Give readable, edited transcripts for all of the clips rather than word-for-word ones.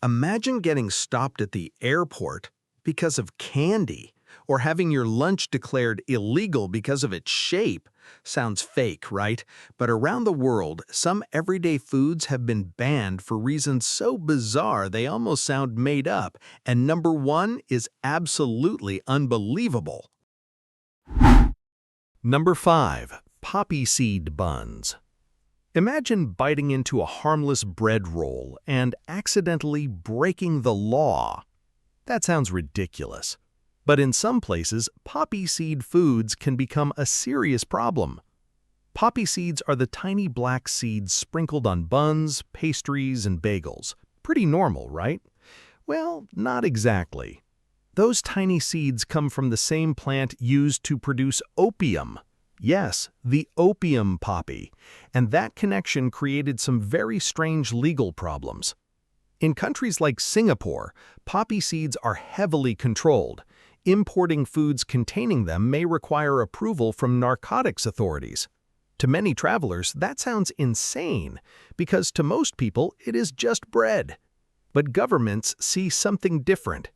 Imagine getting stopped at the airport because of candy, or having your lunch declared illegal because of its shape. Sounds fake, right? But around the world, some everyday foods have been banned for reasons so bizarre they almost sound made up, and number one is absolutely unbelievable. Number 5. Poppy seed buns. Imagine biting into a harmless bread roll and accidentally breaking the law. That sounds ridiculous. But in some places, poppy seed foods can become a serious problem. Poppy seeds are the tiny black seeds sprinkled on buns, pastries, and bagels. Pretty normal, right? Well, not exactly. Those tiny seeds come from the same plant used to produce opium. Yes, the opium poppy. And that connection created some very strange legal problems. In countries like Singapore, poppy seeds are heavily controlled. Importing foods containing them may require approval from narcotics authorities. To many travelers, that sounds insane, because to most people, it is just bread. But governments see something different.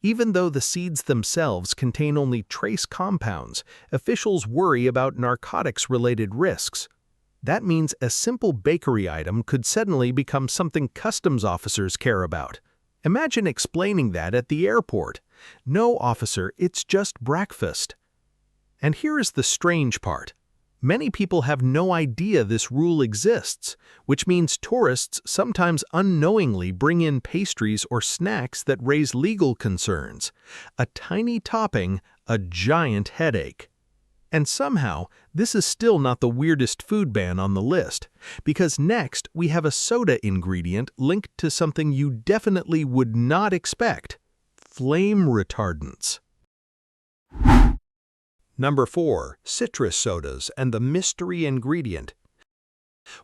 Even though the seeds themselves contain only trace compounds, officials worry about narcotics-related risks. That means a simple bakery item could suddenly become something customs officers care about. Imagine explaining that at the airport. No, officer, it's just breakfast. And here is the strange part. Many people have no idea this rule exists, which means tourists sometimes unknowingly bring in pastries or snacks that raise legal concerns. A tiny topping, a giant headache. And somehow, this is still not the weirdest food ban on the list, because next we have a soda ingredient linked to something you definitely would not expect: flame retardants. Number 4. Citrus sodas and the mystery ingredient.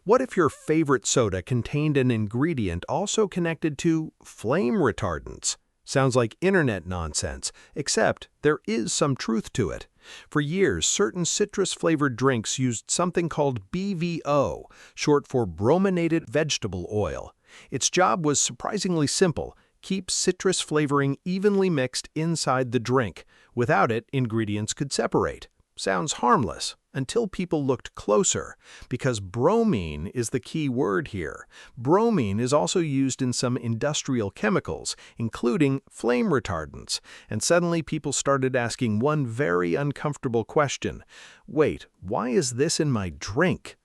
What if your favorite soda contained an ingredient also connected to flame retardants? Sounds like internet nonsense, except there is some truth to it. For years, certain citrus-flavored drinks used something called BVO, short for brominated vegetable oil. Its job was surprisingly simple: keep citrus flavoring evenly mixed inside the drink. Without it, ingredients could separate. Sounds harmless, until people looked closer, because bromine is the key word here. Bromine is also used in some industrial chemicals, including flame retardants, and suddenly people started asking one very uncomfortable question. Wait, why is this in my drink?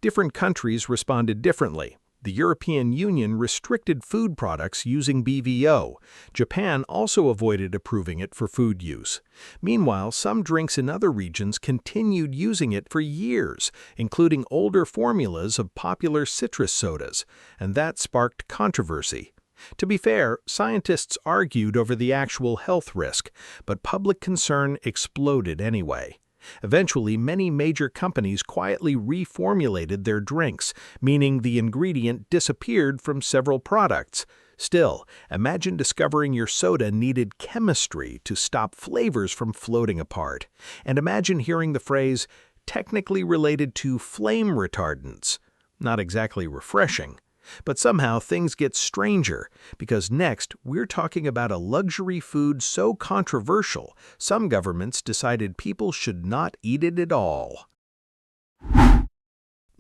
Different countries responded differently. The European Union restricted food products using BVO. Japan also avoided approving it for food use. Meanwhile, some drinks in other regions continued using it for years, including older formulas of popular citrus sodas, and that sparked controversy. To be fair, scientists argued over the actual health risk, but public concern exploded anyway. Eventually, many major companies quietly reformulated their drinks, meaning the ingredient disappeared from several products. Still, imagine discovering your soda needed chemistry to stop flavors from floating apart. And imagine hearing the phrase, technically related to flame retardants. Not exactly refreshing. But somehow things get stranger, because next we're talking about a luxury food so controversial, some governments decided people should not eat it at all.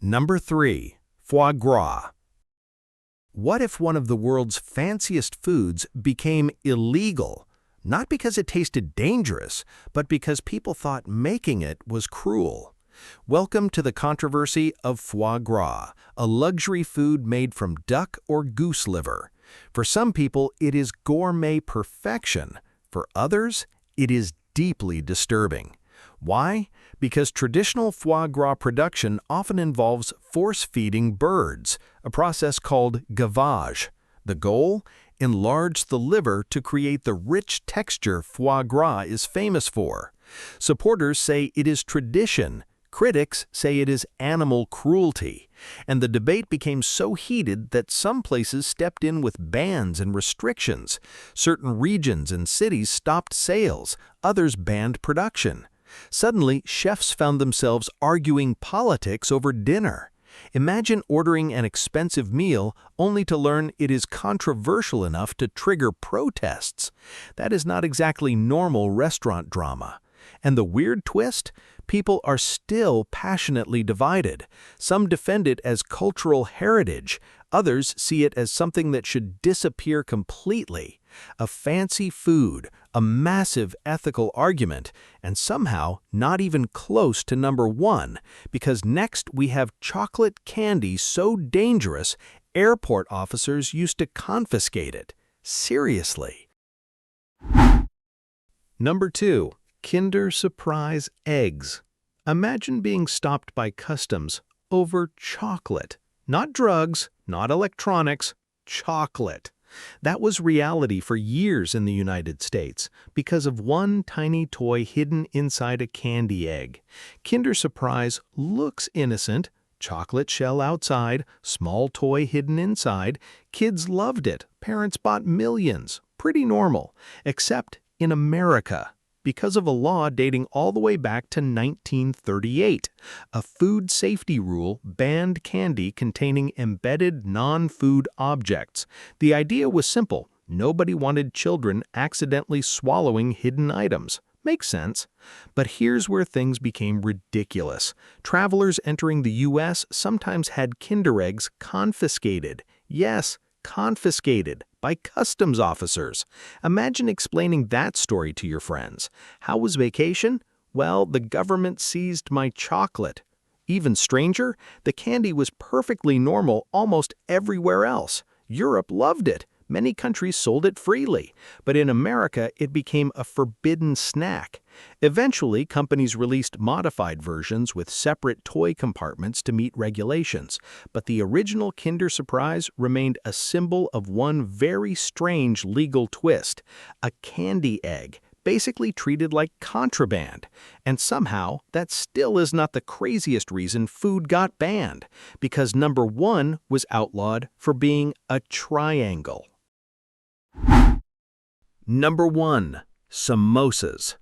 Number 3. Foie Gras. What if one of the world's fanciest foods became illegal? Not because it tasted dangerous, but because people thought making it was cruel. Welcome to the controversy of foie gras, a luxury food made from duck or goose liver. For some people, it is gourmet perfection. For others, it is deeply disturbing. Why? Because traditional foie gras production often involves force-feeding birds, a process called gavage. The goal? Enlarge the liver to create the rich texture foie gras is famous for. Supporters say it is tradition. Critics say it is animal cruelty, and the debate became so heated that some places stepped in with bans and restrictions. Certain regions and cities stopped sales, others banned production. Suddenly, chefs found themselves arguing politics over dinner. Imagine ordering an expensive meal only to learn it is controversial enough to trigger protests. That is not exactly normal restaurant drama. And the weird twist? People are still passionately divided. Some defend it as cultural heritage. Others see it as something that should disappear completely. A fancy food, a massive ethical argument, and somehow not even close to number one, because next we have chocolate candy so dangerous, airport officers used to confiscate it. Seriously. Number 2. Kinder Surprise eggs. Imagine being stopped by customs over chocolate. Not drugs, not electronics, chocolate. That was reality for years in the United States because of one tiny toy hidden inside a candy egg. Kinder Surprise looks innocent, chocolate shell outside, small toy hidden inside. Kids loved it. Parents bought millions. Pretty normal, except in America, because of a law dating all the way back to 1938. A food safety rule banned candy containing embedded non-food objects. The idea was simple. Nobody wanted children accidentally swallowing hidden items. Makes sense. But here's where things became ridiculous. Travelers entering the U.S. sometimes had Kinder eggs confiscated. Yes, confiscated by customs officers. Imagine explaining that story to your friends. How was vacation? Well, the government seized my chocolate. Even stranger, the candy was perfectly normal almost everywhere else. Europe loved it. Many countries sold it freely, but in America it became a forbidden snack. Eventually, companies released modified versions with separate toy compartments to meet regulations, but the original Kinder Surprise remained a symbol of one very strange legal twist: a candy egg, basically treated like contraband. And somehow, that still is not the craziest reason food got banned, because number one was outlawed for being a triangle. Number 1. Samosas.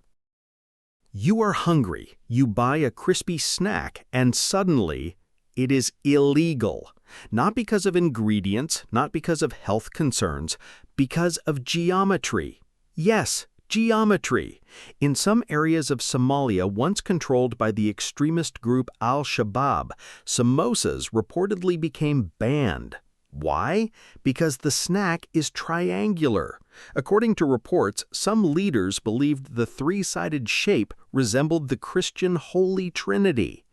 You are hungry, you buy a crispy snack, and suddenly, it is illegal. Not because of ingredients, not because of health concerns, because of geometry. Yes, geometry. In some areas of Somalia once controlled by the extremist group Al-Shabaab, samosas reportedly became banned. Why? Because the snack is triangular. According to reports, some leaders believed the three-sided shape resembled the Christian Holy Trinity.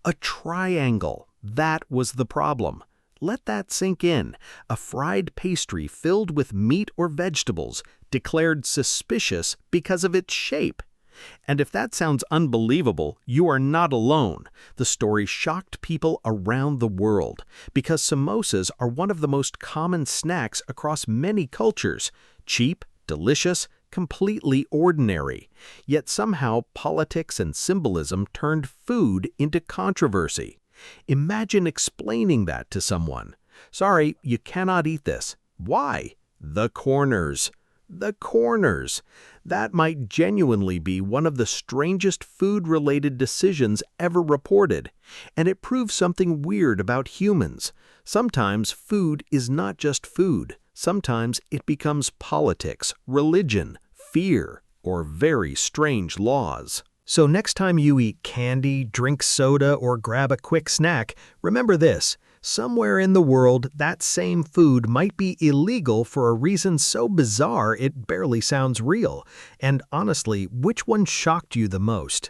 A triangle. That was the problem. Let that sink in. A fried pastry filled with meat or vegetables, declared suspicious because of its shape. And if that sounds unbelievable, you are not alone. The story shocked people around the world because samosas are one of the most common snacks across many cultures. Cheap, delicious, completely ordinary. Yet somehow politics and symbolism turned food into controversy. Imagine explaining that to someone. Sorry, you cannot eat this. Why? The corners. The corners. That might genuinely be one of the strangest food-related decisions ever reported. And it proves something weird about humans. Sometimes food is not just food. Sometimes it becomes politics, religion, fear, or very strange laws. So next time you eat candy, drink soda, or grab a quick snack, remember this. Somewhere in the world, that same food might be illegal for a reason so bizarre it barely sounds real. And honestly, which one shocked you the most?